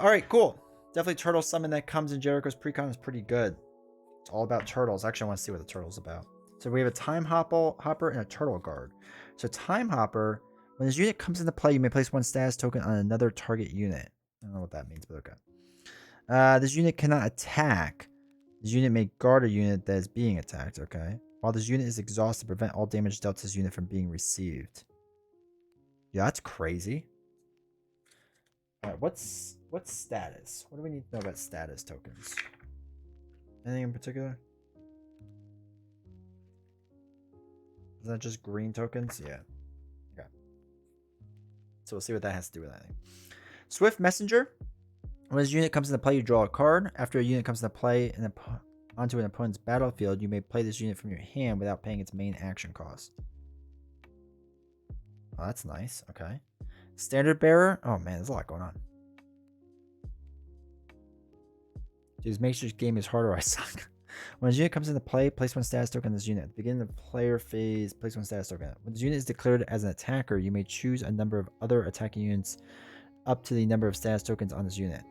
All right, cool. Definitely turtle summon that comes in Jericho's precon is pretty good. It's all about turtles. Actually, I want to see what the turtle's about. So we have a time hopper and a turtle guard. So time hopper, when this unit comes into play, you may place one status token on another target unit. I don't know what that means, but okay. This unit cannot attack. This unit may guard a unit that is being attacked, okay? While this unit is exhausted, prevent all damage dealt to this unit from being received. Yeah, that's crazy. Alright, what's status? What do we need to know about status tokens? Anything in particular? Is that just green tokens? Yeah. Okay. So we'll see what that has to do with anything. Swift Messenger. When this unit comes into play, you draw a card. After a unit comes into play and onto an opponent's battlefield, you may play this unit from your hand without paying its main action cost. Oh, that's nice. Okay. Standard Bearer. Oh man, there's a lot going on. Dude, this makes this game is harder. I suck. When this unit comes into play, place one status token on this unit. At the beginning of the player phase, place one status token. When this unit is declared as an attacker, you may choose a number of other attacking units up to the number of status tokens on this unit.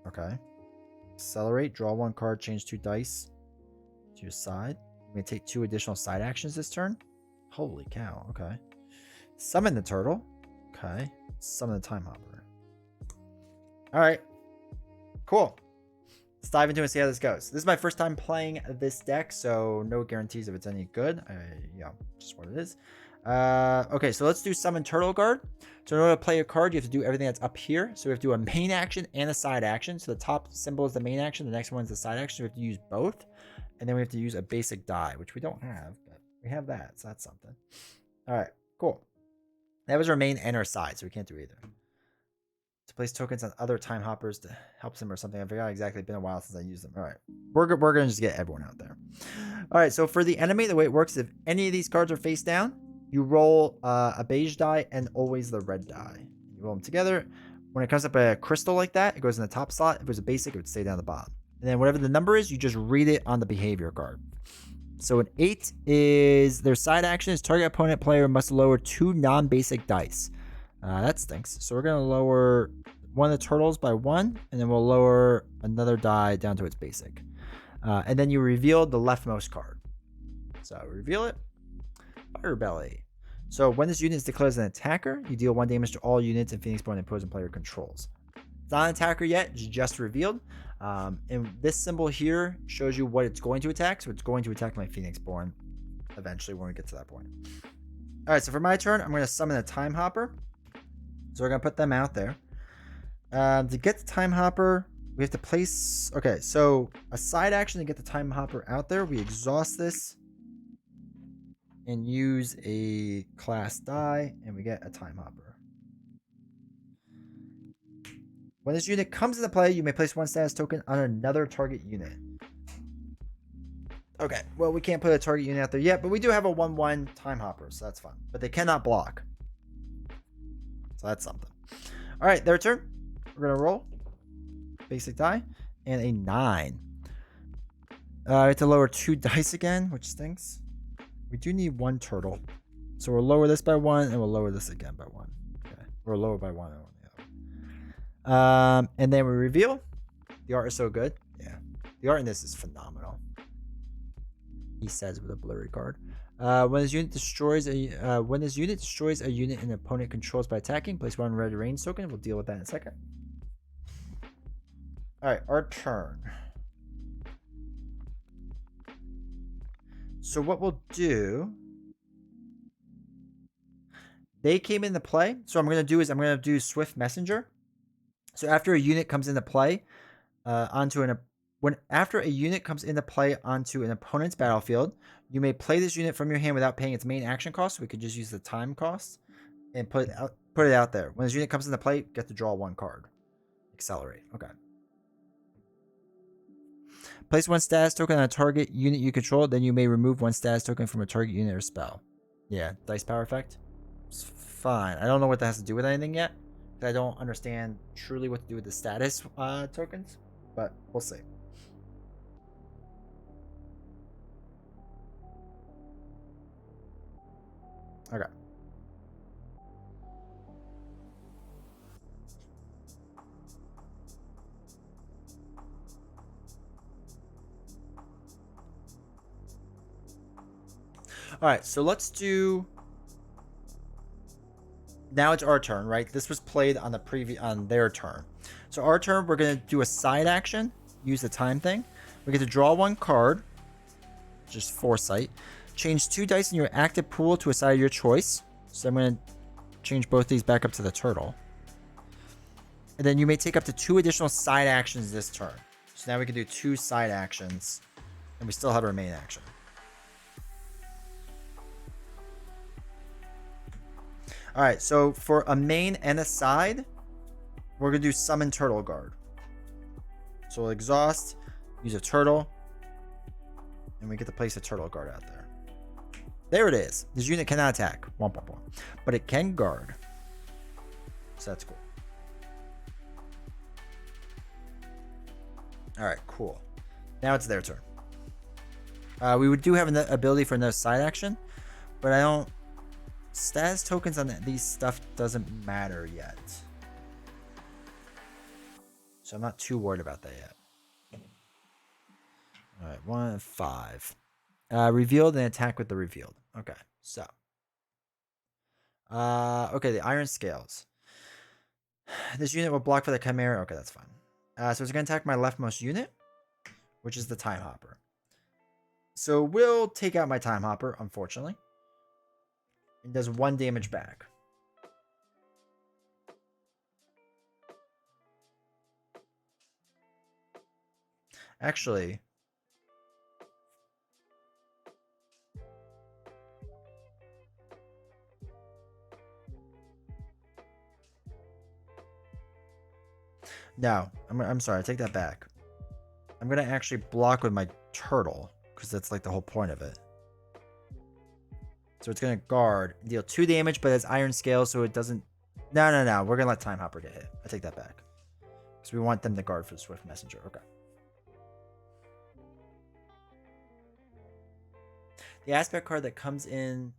Okay. Accelerate. Draw one card. Change 2 dice to your side. You may take 2 additional side actions this turn. Holy cow. Okay. Summon the turtle. Okay. Summon the time hopper. All right. Cool. Let's dive into it and see how this goes. This is my first time playing this deck, so no guarantees if it's any good. Yeah, just what it is. Okay, so let's do Summon Turtle Guard. So in order to play a card, you have to do everything that's up here. So we have to do a main action and a side action. So the top symbol is the main action. The next one's the side action. So we have to use both. And then we have to use a basic die, which we don't have, but we have that. So that's something. All right, cool. That was our main and our side, so we can't do either. To place tokens on other time hoppers to help them or something. I forgot exactly. It's been a while since I used them. All right. We're going to just get everyone out there. All right. So for the enemy, the way it works, if any of these cards are face down, you roll a beige die and always the red die. You roll them together. When it comes up a crystal like that, it goes in the top slot. If it was a basic, it would stay down the bottom. And then whatever the number is, you just read it on the behavior card. So an 8 is their side action is target opponent player must lower 2 non-basic dice. That stinks. So we're going to lower one of the turtles by 1, and then we'll lower another die down to its basic. And then you reveal the leftmost card. So reveal it. Fire Belly. So when this unit is declared as an attacker, you deal 1 damage to all units and Phoenixborn opposing player controls. It's not an attacker yet, it's just revealed. And this symbol here shows you what it's going to attack. So it's going to attack my Phoenixborn eventually when we get to that point. All right, so for my turn, I'm going to summon a Time Hopper. So we're going to put them out there. To get the Time Hopper, we have to place... Okay, so a side action to get the Time Hopper out there. We exhaust this and use a class die, and we get a Time Hopper. When this unit comes into play, you may place 1 status token on another target unit. Okay, well, we can't put a target unit out there yet, but we do have a 1/1 Time Hopper, so that's fun. But they cannot block. So that's something. All right, their turn. We're going to roll. Basic die. And a 9. I have to lower 2 dice again, which stinks. We do need 1 turtle. So we'll lower this by 1, and we'll lower this again by 1. Okay. We'll lower by 1 and 1 the other. And then we reveal. The art is so good. Yeah. The art in this is phenomenal. He says with a blurry card. When this unit destroys a unit an opponent controls by attacking, place 1 red range token. We'll deal with that in a second. All right, our turn. So what we'll do, they came into play. So I'm going to do Swift Messenger. So after a unit comes into play, after a unit comes into play onto an opponent's battlefield, you may play this unit from your hand without paying its main action cost. So we could just use the time cost and put it out there. When this unit comes into play, you get to draw 1 card. Accelerate. Okay. Place 1 status token on a target unit you control. Then you may remove 1 status token from a target unit or spell. Yeah, dice power effect. It's fine. I don't know what that has to do with anything yet. I don't understand truly what to do with the status tokens, but we'll see. Okay. Alright, so let's do... Now it's our turn, right? This was played on their turn. So our turn, we're going to do a side action. Use the time thing. We get to draw one card. Just foresight. Change 2 dice in your active pool to a side of your choice. So I'm going to change both these back up to the turtle. And then you may take up to 2 additional side actions this turn. So now we can do 2 side actions. And we still have our main action. Alright, so for a main and a side, we're going to do Summon Turtle Guard. So we'll exhaust, use a turtle, and we get to place a Turtle Guard out there. There it is. This unit cannot attack. Womp, womp, womp. But it can guard. So that's cool. Alright, cool. Now it's their turn. We do have an ability for another side action, but I don't... Status tokens on these stuff doesn't matter yet. So I'm not too worried about that yet. Alright, 1 5. Revealed and attack with the revealed. Okay, so. Okay, the iron scales. This unit will block for the chimera. Okay, that's fine. So it's going to attack my leftmost unit, which is the time hopper. So we'll take out my time hopper, unfortunately. It does 1 damage back. Actually, no, I'm sorry, I take that back. I'm gonna actually block with my turtle because that's like the whole point of it. So it's going to guard, deal 2 damage, but it's iron scale, so it doesn't... No. We're going to let Time Hopper get hit. I take that back. Because we want them to guard for the Swift Messenger. Okay. The aspect card that comes in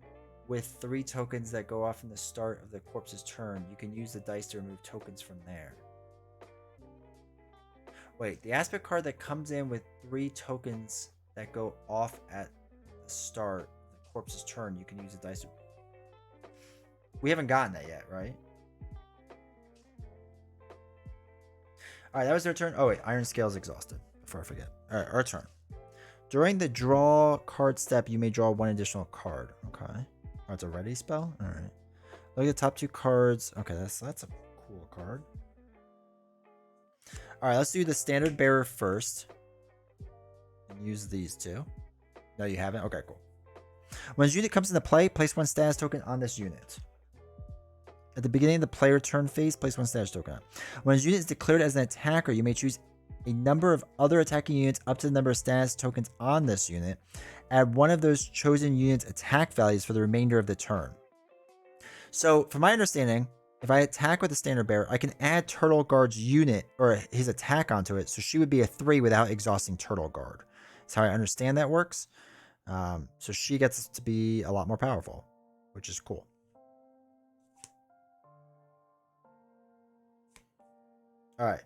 with 3 tokens that go off in the start of the corpse's turn. You can use the dice to remove tokens from there. Wait, the aspect card that comes in with 3 tokens that go off at the start corpse's turn, you can use the dice. We haven't gotten that yet, right? Alright, that was their turn. Oh wait, Iron Scale is exhausted. Before I forget. Alright, our turn. During the draw card step, you may draw 1 additional card. Okay. Oh, it's a ready spell? Alright. Look at the top 2 cards. Okay, that's a cool card. Alright, let's do the Standard Bearer first. And use these 2. No, you haven't? Okay, cool. When this unit comes into play, place 1 status token on this unit. At the beginning of the player turn phase, place 1 status token on. When this unit is declared as an attacker, you may choose a number of other attacking units up to the number of status tokens on this unit. Add 1 of those chosen units' attack values for the remainder of the turn. So, from my understanding, if I attack with a Standard Bearer, I can add Turtle Guard's unit, or his attack onto it, so she would be a 3 without exhausting Turtle Guard. That's how I understand that works. So she gets to be a lot more powerful, which is cool. All right.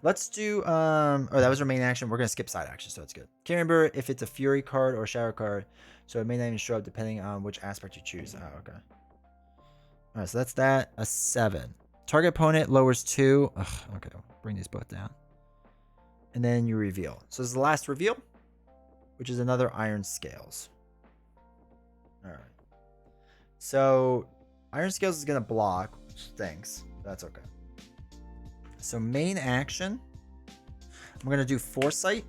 Let's do, oh, that was our main action. We're going to skip side action, so it's good. Can't remember if it's a Fury card or a Shadow card, so it may not even show up depending on which aspect you choose. Oh, okay. All right, so that's that. A 7. Target opponent lowers 2. Ugh, okay, bring these both down. And then you reveal. So this is the last reveal, which is another Iron Scales. All right. So Iron Scales is going to block, which stinks. That's okay. So main action, I'm going to do Foresight.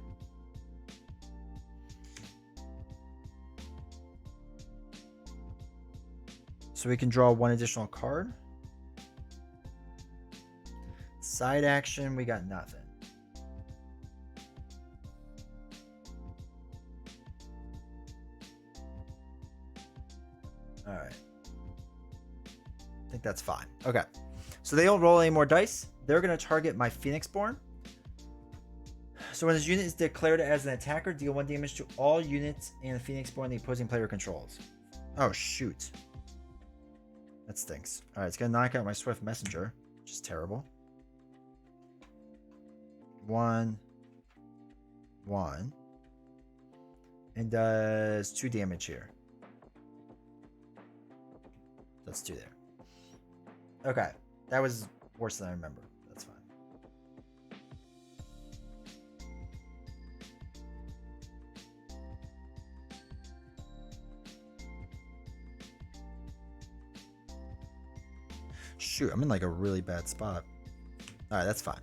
So we can draw 1 additional card. Side action, we got nothing. All right. I think that's fine. Okay. So they don't roll any more dice. They're going to target my Phoenixborn. So when this unit is declared as an attacker, deal 1 damage to all units and the Phoenixborn the opposing player controls. Oh, shoot. That stinks. All right, it's going to knock out my Swift Messenger, which is terrible. 1, 1. And does 2 damage here. That's 2 there. Okay. That was worse than I remember. That's fine. Shoot, I'm in like a really bad spot. Alright, that's fine.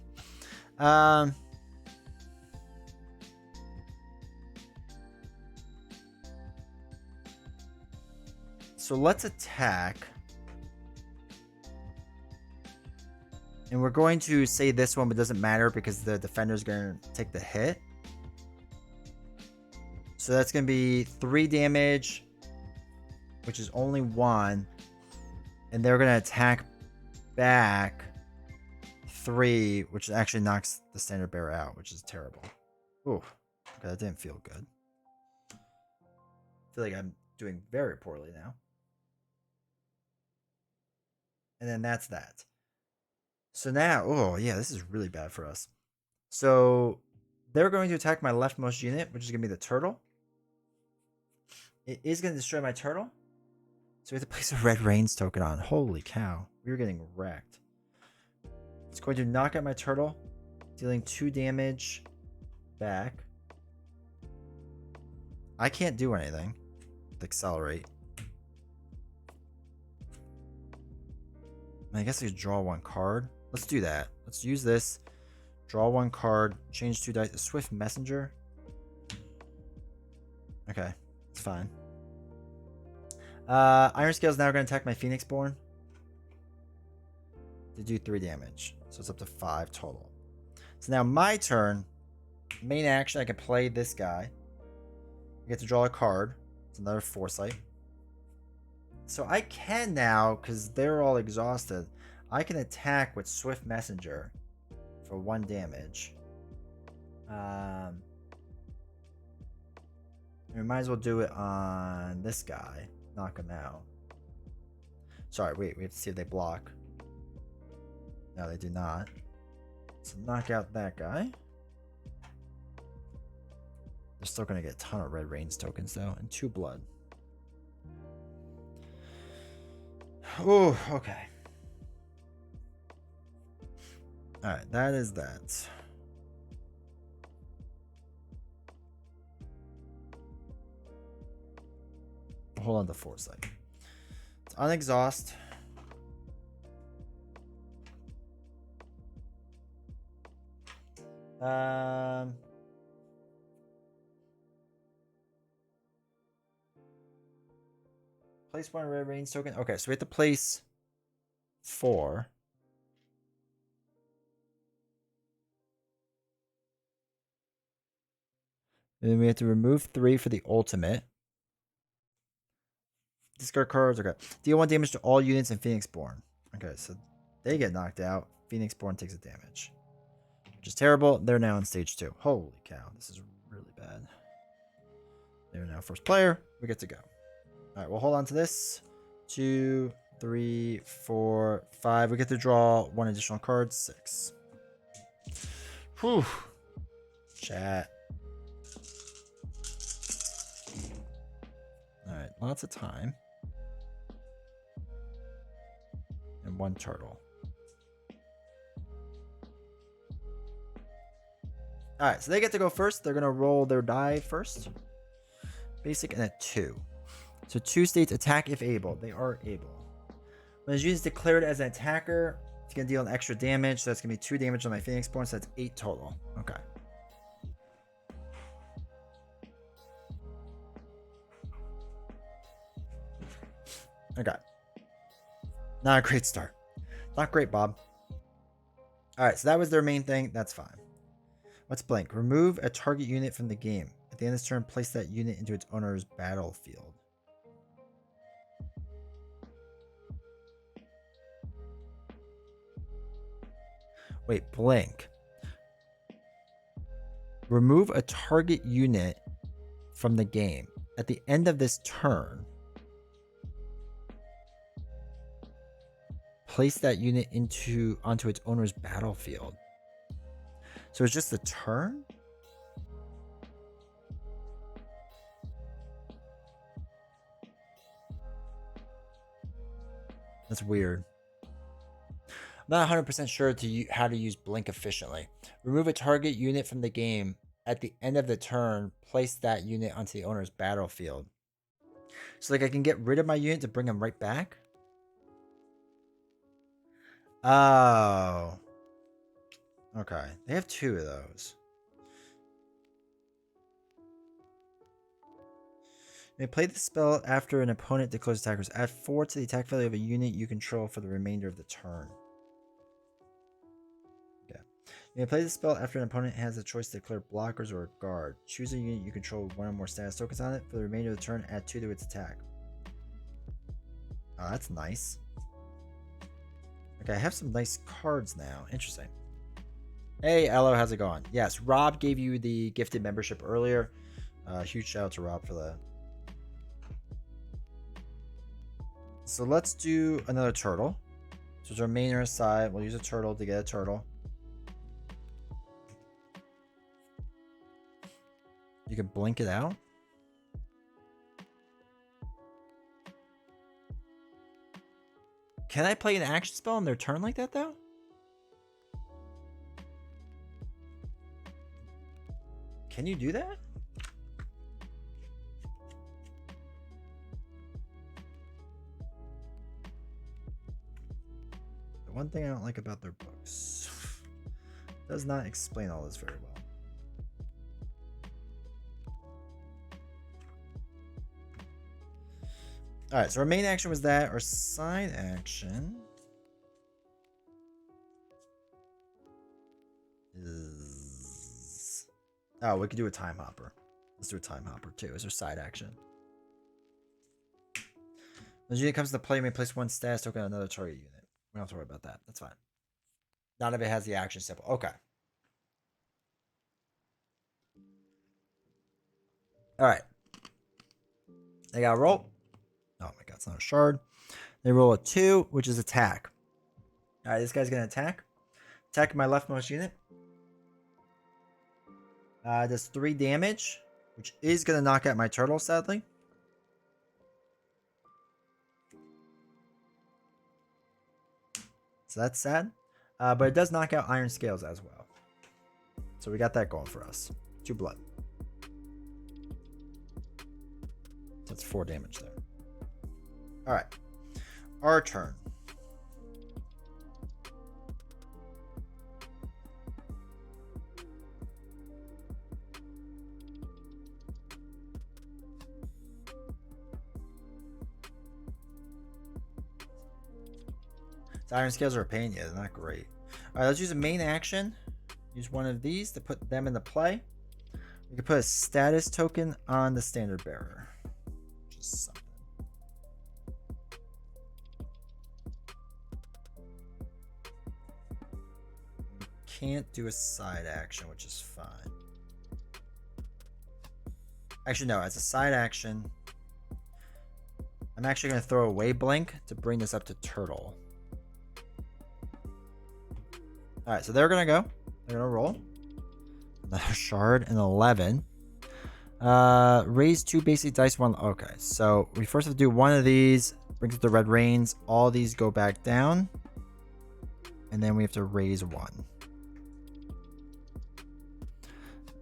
So let's attack. And we're going to say this one, but it doesn't matter because the defender's going to take the hit. So that's going to be 3 damage, which is only 1. And they're going to attack back 3, which actually knocks the standard bearer out, which is terrible. Ooh, okay, that didn't feel good. I feel like I'm doing very poorly now. And then that's that. So now, oh yeah, this is really bad for us. So they're going to attack my leftmost unit, which is going to be the turtle. It is going to destroy my turtle. So we have to place a red rains token on. Holy cow. We were getting wrecked. It's going to knock out my turtle, dealing 2 damage back. I can't do anything with accelerate. I guess I could draw 1 card. Let's do that. Let's use this. Draw 1 card. Change 2 dice. A Swift Messenger. Okay. It's fine. Iron Scale is now going to attack my Phoenixborn. To do 3 damage. So it's up to 5 total. So now my turn. Main action, I can play this guy. I get to draw a card. It's another Foresight. So I can now, because they're all exhausted, I can attack with Swift Messenger for 1 damage. We might as well do it on this guy. Knock him out. Sorry, wait, we have to see if they block. No, they do not. So knock out that guy. They're still going to get a ton of red rains tokens though, and 2 blood. Oh, okay. Alright, that is that. Hold on to Foresight. It's unexhaust. Place 1 red rains token. Okay, so we have to place 4. And then we have to remove 3 for the ultimate. Discard cards. Okay. Deal 1 damage to all units in Phoenixborn. Okay, so they get knocked out. Phoenixborn takes a damage. Which is terrible. They're now on stage 2. Holy cow. This is really bad. They're now first player. We get to go. Alright, we'll hold on to this. 2, 3, 4, 5. We get to draw 1 additional card. 6. Whew. Chat. Alright, lots of time. And 1 turtle. Alright, so they get to go first. They're going to roll their die first. Basic and a 2. So 2 states attack if able. They are able. When his unit is declared as an attacker, it's going to deal an extra damage. So that's going to be 2 damage on my Phoenixborn. So that's 8 total. Okay. Okay. Not a great start. Not great, Bob. Alright, so that was their main thing. That's fine. What's blank? Remove a target unit from the game. At the end of this turn, place that unit into its owner's battlefield. Wait, blank. Remove a target unit from the game. At the end of this turn, place that unit onto its owner's battlefield. So it's just a turn? That's weird. I'm not 100% sure how to use Blink efficiently. Remove a target unit from the game. At the end of the turn, place that unit onto the owner's battlefield. So like I can get rid of my unit to bring them right back? Oh. Okay. They have 2 of those. You may play the spell after an opponent declares attackers. Add 4 to the attack value of a unit you control for the remainder of the turn. Okay. You may play the spell after an opponent has a choice to declare blockers or a guard. Choose a unit you control with 1 or more status tokens on it. For the remainder of the turn, add 2 to its attack. Oh, that's nice. Okay, I have some nice cards now. Interesting. Hey, Elo, how's it going? Yes, Rob gave you the gifted membership earlier. Huge shout out to Rob for that. So let's do another turtle. So it's our main or side. We'll use a turtle to get a turtle. You can blink it out. Can I play an action spell on their turn like that, though? Can you do that? The one thing I don't like about their books does not explain all this very well. Alright, so our main action was that. Our side action is... Oh, we could do a time hopper. Let's do a time hopper too as our side action. When the unit comes to play, you may place 1 status token on another target unit. We don't have to worry about that. That's fine. Not if it has the action symbol. Okay. Alright. They got a roll. Oh my god, it's not a shard. They roll a 2, which is attack. Alright, this guy's going to attack. Attack my leftmost unit. Does 3 damage, which is going to knock out my turtle, sadly. So that's sad. But it does knock out Iron Scales as well. So we got that going for us. 2 blood. That's 4 damage there. Alright. Our turn. So Iron Scales are a pain. Yeah, they're not great. Alright, let's use a main action. Use one of these to put them into play. We can put a status token on the standard bearer. Just something. Can't do a side action, which is fine. Actually, no, as a side action, I'm actually going to throw away Blink to bring this up to Turtle. Alright, so they're going to go. They're going to roll. Another shard, an 11. Raise 2 basic dice, 1. Okay, so we first have to do one of these. Brings up the red reins. All these go back down. And then we have to raise 1.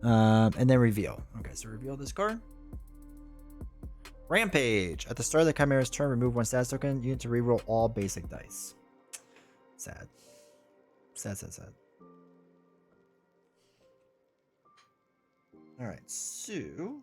And then reveal. Okay, so reveal this card. Rampage. At the start of the Chimera's turn, remove 1 status token. You need to reroll all basic dice. Sad. Sad, sad, sad. Alright, so...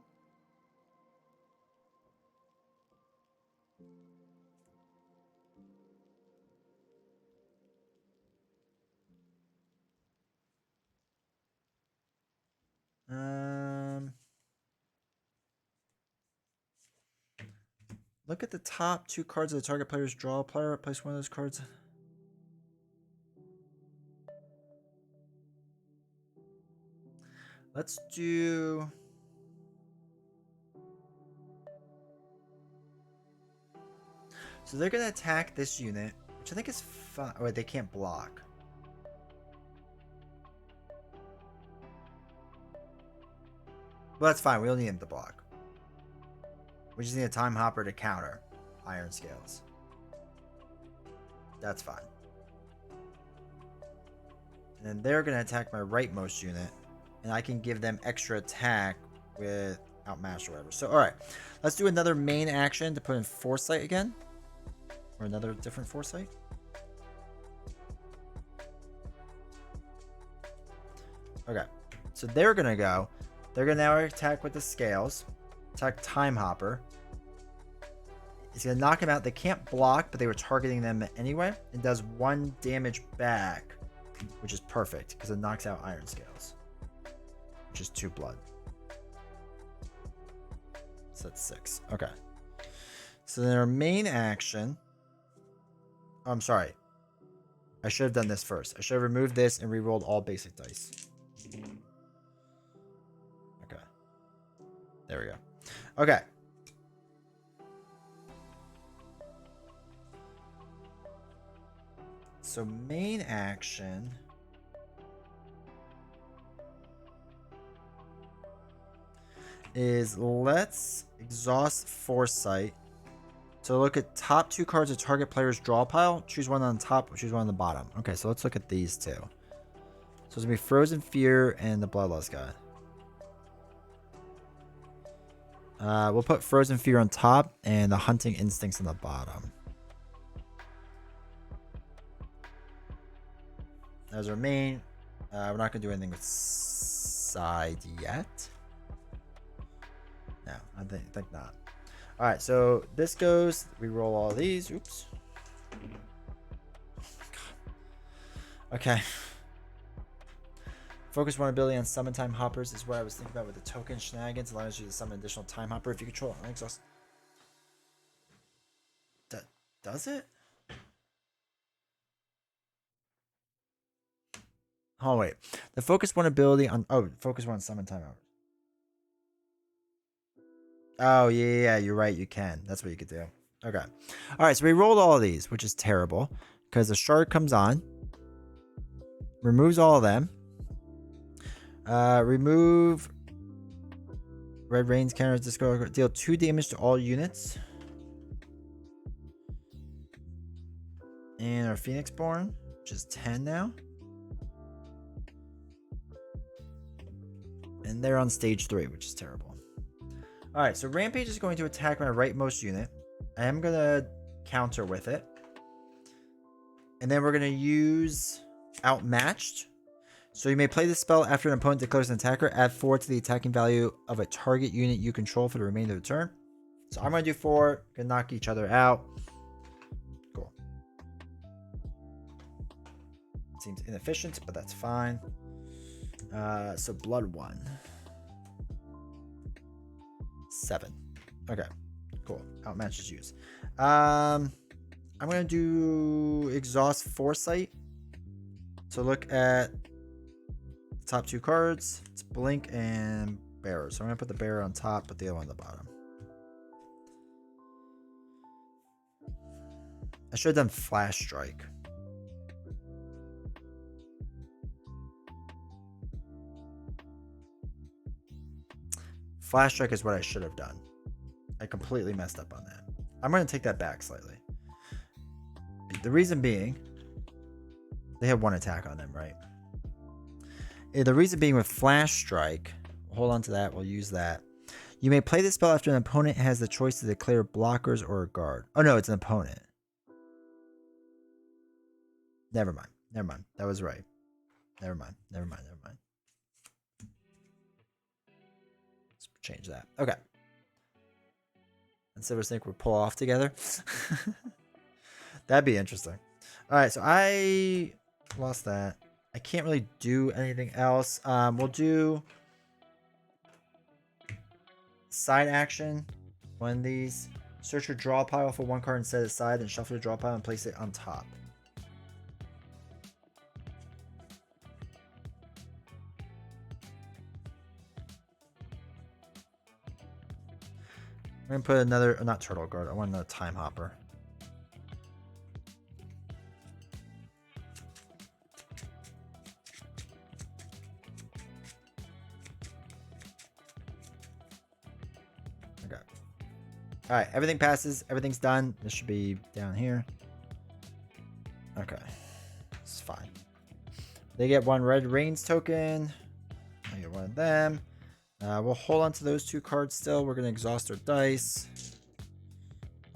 Look at the top 2 cards of the target player's draw. Player, place one of those cards. Let's do... So they're going to attack this unit, which I think is fine. Oh, wait, they can't block. Well, that's fine. We don't need him to block. We just need a Time Hopper to counter Iron Scales. That's fine. And then they're going to attack my rightmost unit. And I can give them extra attack with Outmatched or whatever. So, alright. Let's do another main action to put in Foresight again. Or another different Foresight. Okay. So they're going to go. They're going to now attack with the Scales. Attack Time Hopper. It's going to knock him out. They can't block, but they were targeting them anyway. It does 1 damage back, which is perfect because it knocks out Iron Scales, which is 2 blood. So that's 6. Okay. So then our main action. Oh, I'm sorry. I should have done this first. I should have removed this and re-rolled all basic dice. Okay. There we go. Okay. So main action is let's exhaust Foresight to look at top 2 cards of target player's draw pile. Choose one on the top, choose one on the bottom. Okay, so let's look at these 2. So it's gonna be Frozen Fear and the Bloodlust God. We'll put Frozen Fear on top and the Hunting Instincts on the bottom. As our main, we're not gonna do anything with side yet. No, I think not. All right, so this goes. We roll all these. Oops. Oh my God. Okay. Focus 1 ability on summon time hoppers is what I was thinking about with the token shenanigans. Allows you to summon additional time hopper if you control an exhaust. Does it? Oh wait, the focus 1 ability on focus 1 summon time hoppers. Oh yeah, you're right. You can. That's what you could do. Okay. All right, so we rolled all of these, which is terrible because the shard comes on, removes all of them. Remove Red Rain's counter discard. Deal 2 damage to all units. And our Phoenixborn, which is 10 now. And they're on stage 3, which is terrible. Alright, so Rampage is going to attack my rightmost unit. I am going to counter with it. And then we're going to use Outmatched. So you may play this spell after an opponent declares an attacker. Add 4 to the attacking value of a target unit you control for the remainder of the turn. So I'm going to do 4. Going to knock each other out. Cool. Seems inefficient, but that's fine. So Blood 1. 7. Okay. Cool. Outmatched is used. I'm going to do Exhaust Foresight. So look at the top 2 cards. It's Blink and Bearer. So I'm going to put the Bearer on top, put the other one on the bottom. I should have done Flash Strike. Flash Strike is what I should have done. I completely messed up on that. I'm going to take that back slightly. The reason being, they have 1 attack on them, right? The reason being with Flash Strike, hold on to that, we'll use that. You may play this spell after an opponent has the choice to declare blockers or a guard. Oh no, it's an opponent. Never mind. Never mind. That was right. Never mind. Never mind. Never mind. Let's change that. Okay. And Silver Snake will pull off together. That'd be interesting. All right, so I lost that. I can't really do anything else. We'll do side action. One of these. Search your draw pile for 1 card and set it aside, then shuffle the draw pile and place it on top. I'm going to put another, not Turtle Guard, I want another Time Hopper. Okay. All right, everything passes. Everything's done. This should be down here. Okay. It's fine. They get 1 red rains token. I get 1 of them. We'll hold on to those 2 cards still. We're going to exhaust our dice.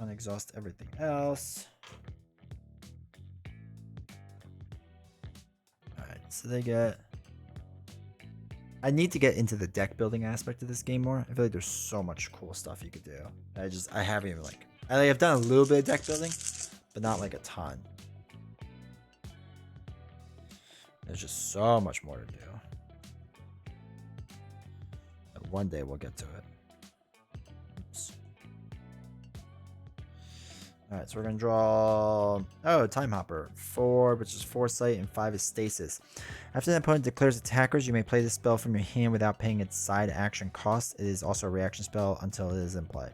Unexhaust everything else. Alright, so they get... I need to get into the deck building aspect of this game more. I feel like there's so much cool stuff you could do. I haven't even like... I've done a little bit of deck building, but not like a ton. There's just so much more to do. And one day we'll get to it. Oops. Alright, so we're going to draw... Oh, Time Hopper. 4, which is Foresight, and 5 is Stasis. After the opponent declares attackers, you may play this spell from your hand without paying its side action cost. It is also a reaction spell until it is in play.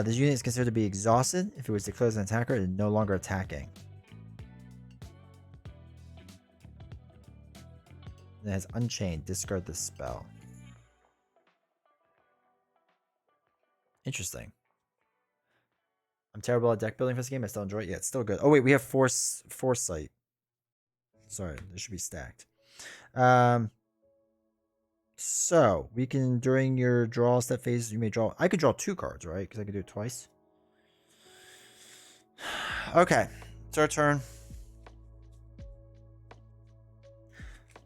This unit is considered to be exhausted. If it was declared as an attacker, it is no longer attacking. It has Unchained. Discard this spell. Interesting. I'm terrible at deck building for this game. I still enjoy it. Yeah, it's still good. Oh, wait. We have Foresight. Sorry. This should be stacked. So, we can, during your draw step phase, you may draw... I could draw 2 cards, right? Because I could do it twice. Okay. It's our turn.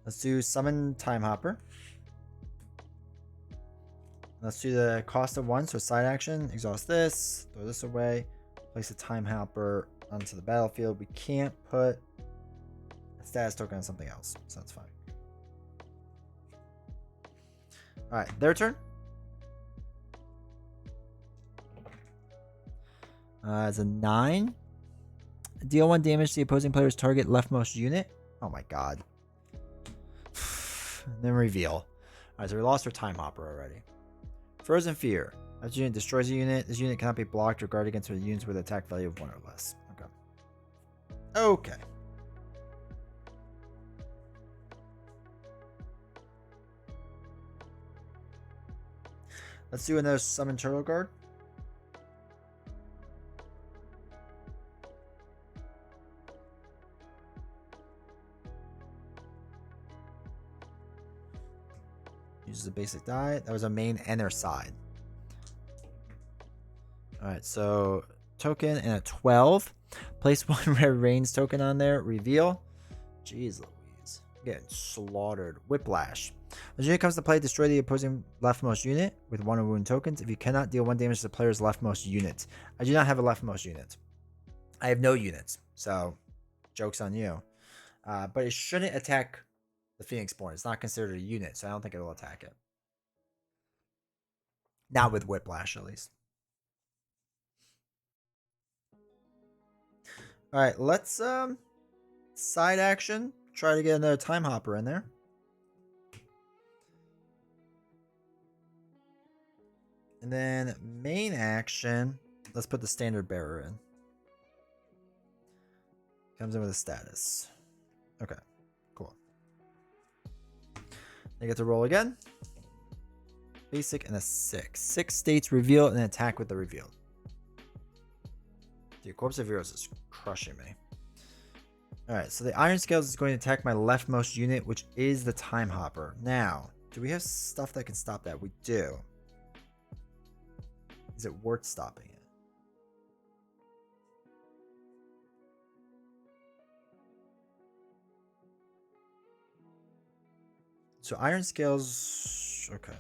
Let's do Summon Time Hopper. Let's do the cost of 1, so side action. Exhaust this. Throw this away. Place a Time Hopper onto the battlefield. We can't put a status token on something else, so that's fine. Alright, their turn. It's a 9. Deal 1 damage to the opposing player's target leftmost unit. Oh my god. Then reveal. Alright, so we lost our Time Hopper already. Frozen Fear. After the unit destroys a unit, this unit cannot be blocked or guarded against units with an attack value of 1 or less. Okay. Okay. Let's do another Summon Turtle Guard. Uses a basic die. That was a main and their side. Alright, so token and a 12. Place 1 red rains token on there. Reveal. Jeez Louise. I'm getting slaughtered. Whiplash. When the unit comes to play, destroy the opposing leftmost unit with 1 wound tokens. If you cannot, deal 1 damage to the player's leftmost unit. I do not have a leftmost unit. I have no units, so joke's on you. But it shouldn't attack the Phoenixborn. It's not considered a unit, so I don't think it will attack it. Not with Whiplash, at least. Alright, let's side action. Try to get another Time Hopper in there. And then main action, let's put the Standard Bearer in. Comes in with a status. Okay, cool. They get to roll again. Basic and a 6. 6 states reveal and attack with the revealed. Dude, Corpse of Heroes is crushing me. Alright, so the Iron Scales is going to attack my leftmost unit, which is the Time Hopper. Now, do we have stuff that can stop that? We do. Is it worth stopping it? So Iron Scales, okay.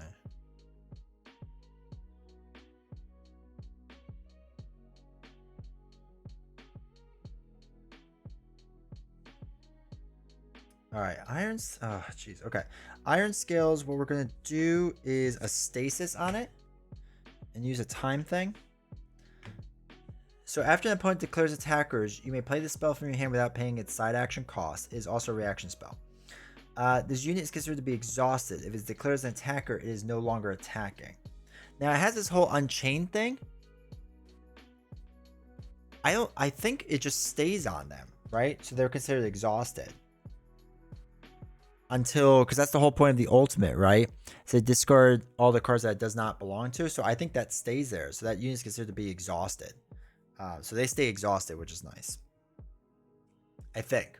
All right, irons. Oh, jeez. Okay, Iron Scales. What we're gonna do is a stasis on it, and use a time thing. So after an opponent declares attackers, you may play the spell from your hand without paying its side action cost. It is also a reaction spell. This unit is considered to be exhausted. If it's declared as an attacker, it is no longer attacking. Now it has this whole Unchained thing. I think it just stays on them, right? So they're considered exhausted. until, because that's the whole point of the ultimate, right? So discard all the cards that it does not belong to. So I think that stays there. So that unit is considered to be exhausted. So they stay exhausted, which is nice. I think.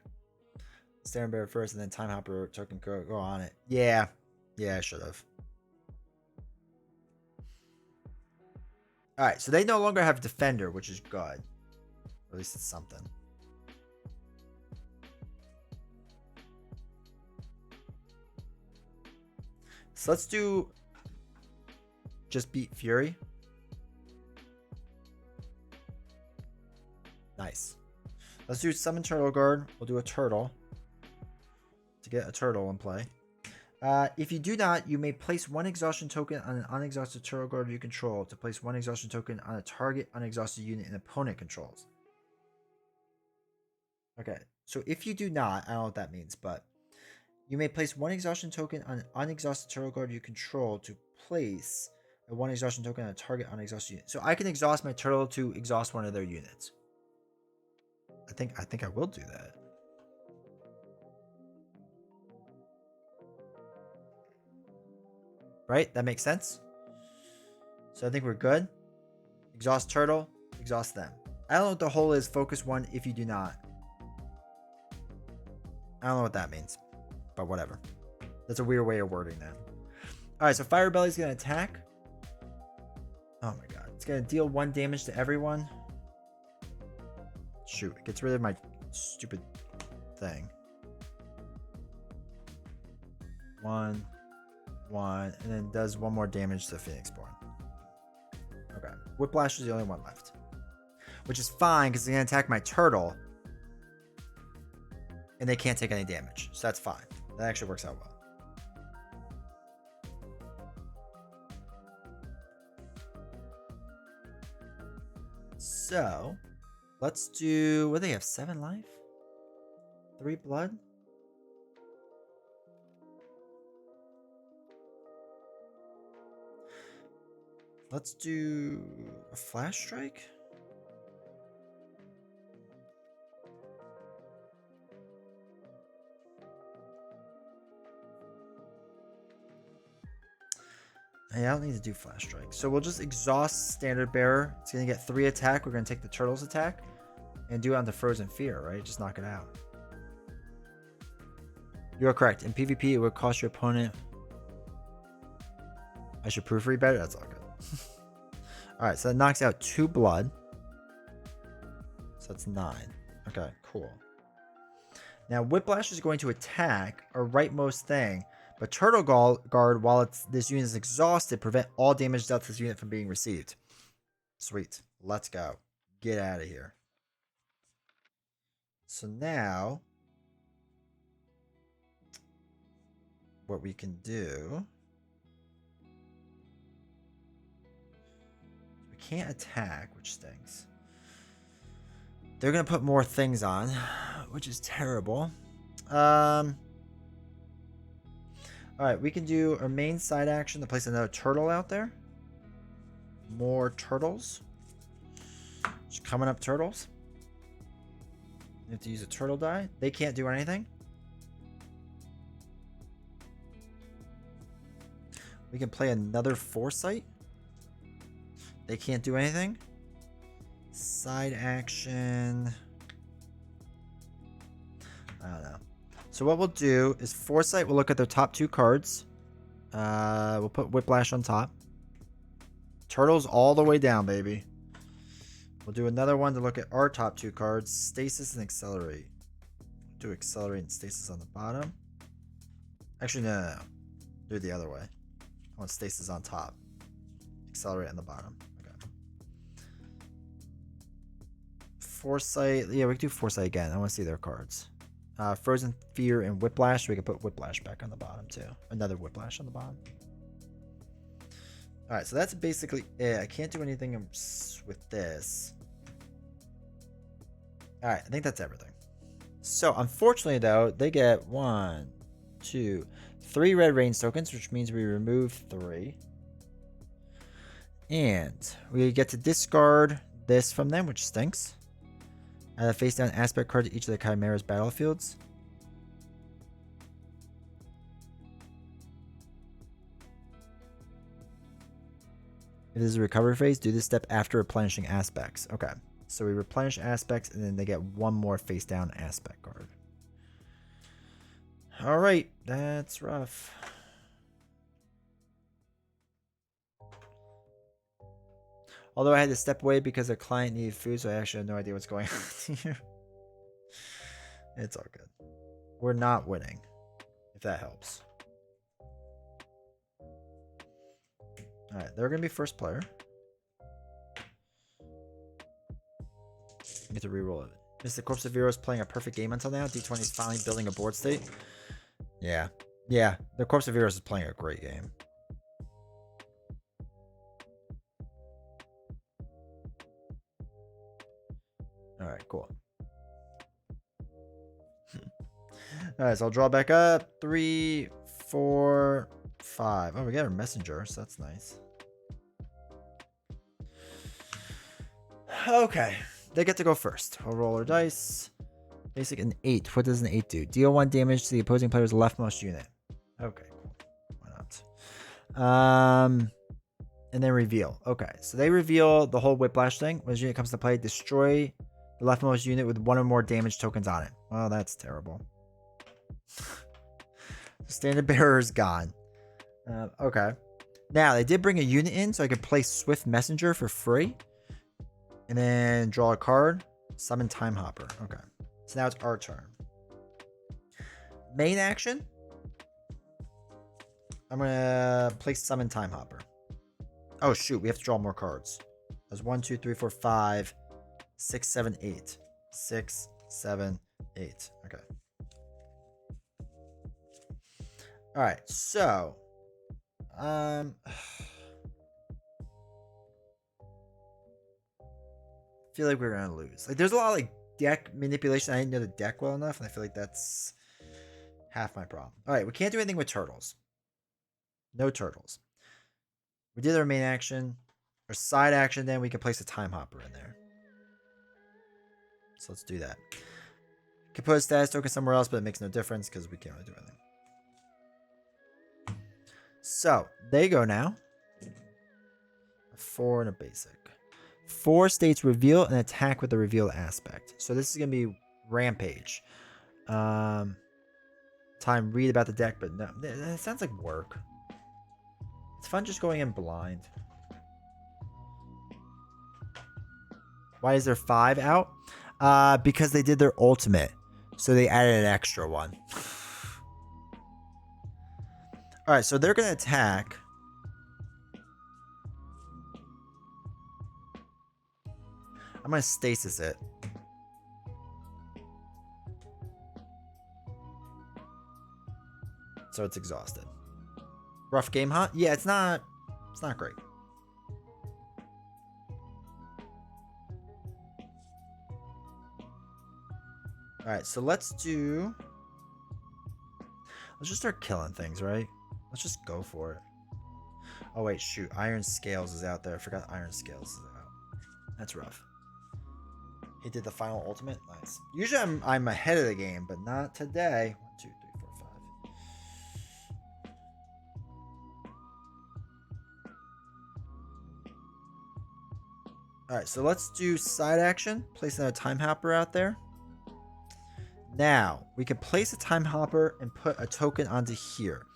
Staring Bear first, and then Time Hopper token go on it. Yeah, I should have. All right, so they no longer have Defender, which is good. Or at least it's something. So let's do just beat Fury. Nice. Let's do Summon Turtle Guard. We'll do a turtle to get a turtle in play. If you do not, you may place one exhaustion token on an unexhausted turtle guard you control to place one exhaustion token on a target unexhausted unit an opponent controls. Okay, so if you do not, I don't know what that means, but you may place one exhaustion token on an unexhausted turtle guard you control to place a one exhaustion token on a target unexhausted unit. So I can exhaust my turtle to exhaust one of their units. I think I will do that. Right? That makes sense. So I think we're good. Exhaust turtle, exhaust them. I don't know what the whole is. Focus one if you do not. I don't know what that means, but whatever. That's a weird way of wording that. All right, so Fire Belly's going to attack. Oh my god. It's going to deal 1 damage to everyone. Shoot, it gets rid of my stupid thing. 1, and then does 1 more damage to Phoenixborn. Okay. Whiplash is the only one left. Which is fine, because they're going to attack my turtle. And they can't take any damage. So that's fine. That actually works out well. So, let's do... What do they have? 7 life? 3 blood? Let's do a Flash Strike. I don't need to do Flash Strike. So we'll just exhaust Standard Bearer. It's going to get 3 attack. We're going to take the Turtle's attack and do it on the Frozen Fear, right? Just knock it out. You are correct. In PvP, it would cost your opponent... I should proofread better? That's all good. Alright, so that knocks out 2 blood. So that's 9. Okay, cool. Now, Whiplash is going to attack our rightmost thing, but Turtle Guard, while this unit is exhausted, prevent all damage dealt to this unit from being received. Sweet. Let's go. Get out of here. So now, what we can do... Can't attack, which stinks. They're gonna put more things on, which is terrible. All right, we can do our main side action to place another turtle out there. More turtles. Just coming up, turtles. You have to use a turtle die. They can't do anything. We can play another Foresight. They can't do anything. Side action. I don't know. So what we'll do is Foresight. We'll look at their top 2 cards. We'll put Whiplash on top. Turtles all the way down, baby. We'll do another one to look at our top 2 cards. Stasis and Accelerate. Do Accelerate and Stasis on the bottom. Actually, no. Do it the other way. I want Stasis on top. Accelerate on the bottom. Foresight. Yeah, we can do Foresight again. I want to see their cards. Frozen Fear and Whiplash. We can put Whiplash back on the bottom too. Another Whiplash on the bottom. Alright, so that's basically it. I can't do anything with this. Alright, I think that's everything. So, unfortunately though, they get 1, 2, 3 red range tokens, which means we remove 3. And we get to discard this from them, which stinks. Add a face down aspect card to each of the Chimera's battlefields. If this is a recovery phase, do this step after replenishing aspects. Okay. So we replenish aspects, and then they get one more face down aspect card. All right. That's rough. Although I had to step away because a client needed food, so I actually have no idea what's going on here. It's all good. We're not winning, if that helps. Alright, they're going to be first player. Get to reroll it. Mr. Corpse of Heroes playing a perfect game until now. D20 is finally building a board state. Yeah. Yeah, the Corpse of Heroes is playing a great game. Alright, cool. Alright, so I'll draw back up. 3, 4, 5. Oh, we got our messenger, so that's nice. Okay, they get to go first. I'll roll our dice. Basic an 8. What does an 8 do? Deal 1 damage to the opposing player's leftmost unit. Okay, cool. Why not? And then reveal. Okay, so they reveal the whole whiplash thing. When this unit comes to play, destroy the leftmost unit with 1 or more damage tokens on it. Well, that's terrible. The standard bearer is gone. Okay. Now, they did bring a unit in, so I could play Swift Messenger for free. And then draw a card. Summon Time Hopper. Okay. So now it's our turn. Main action. I'm going to place Summon Time Hopper. Oh, shoot. We have to draw more cards. There's 1, 2, 3, 4, 5, 6, 7, 8. 6, 7, 8. Okay. All right. So, I feel like we're going to lose. Like, there's a lot of like deck manipulation. I didn't know the deck well enough, and I feel like that's half my problem. All right. We can't do anything with turtles. No turtles. We did our main action. Our side action, then we can place a Time Hopper in there. So let's do that. We can put a status token somewhere else, but it makes no difference because we can't really do anything. So they go now. A 4 and a basic. 4 states reveal and attack with the revealed aspect. So this is going to be Rampage. Time read about the deck, but no. It sounds like work. It's fun just going in blind. Why is there 5 out? Because they did their ultimate. So they added an extra one. Alright, so they're going to attack. I'm going to stasis it. So it's exhausted. Rough game, huh? Yeah, it's not great. Alright, so let's just start killing things, right? Let's just go for it. Oh wait, shoot. Iron Scales is out there. I forgot Iron Scales is out. That's rough. He did the final ultimate? Nice. Usually I'm ahead of the game, but not today. 1, 2, 3, 4, 5. Alright, so let's do side action. Place another Time Hopper out there. Now, we can place a Time Hopper and put a token onto here.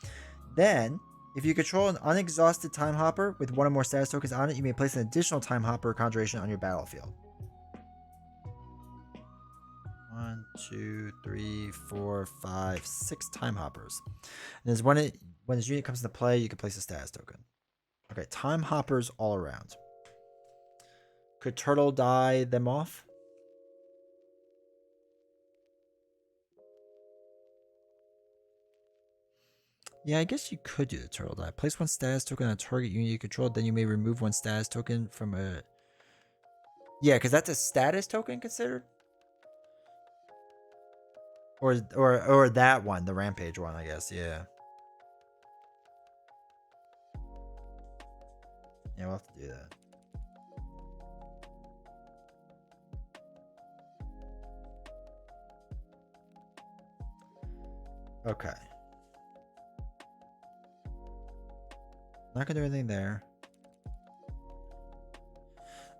Then, if you control an unexhausted Time Hopper with 1 or more status tokens on it, you may place an additional Time Hopper conjuration on your battlefield. 1, 2, 3, 4, 5, 6 Time Hoppers. And when this unit comes into play, you can place a status token. Okay, Time Hoppers all around. Could Turtle die them off? Yeah, I guess you could do the turtle die. Place 1 status token on a target unit you control, then you may remove 1 status token from a... Yeah, because that's a status token considered? Or that one, the Rampage one, I guess, yeah. Yeah, we'll have to do that. Okay. Not gonna do anything there.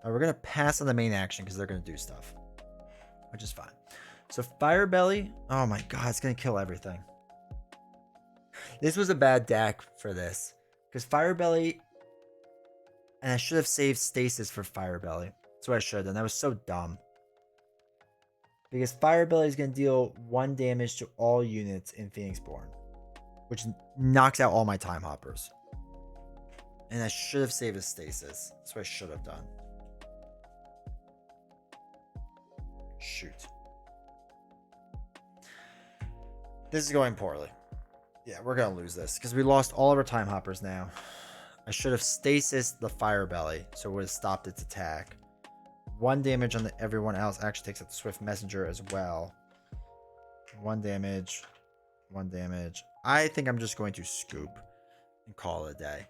We're going to pass on the main action because they're going to do stuff, which is fine. So Fire Belly. Oh my god, it's going to kill everything. This was a bad deck for this because Fire Belly, and I should have saved Stasis for Fire Belly. That's what I should have done. That was so dumb. Because Fire Belly is going to deal 1 damage to all units in Phoenixborn, which knocks out all my Time Hoppers. And I should have saved a Stasis. That's what I should have done. Shoot. This is going poorly. Yeah, we're going to lose this because we lost all of our Time Hoppers now. I should have Stasis the Fire Belly, so it would have stopped its attack. 1 damage on everyone else actually takes out the Swift Messenger as well. 1 damage. 1 damage. I think I'm just going to scoop and call it a day.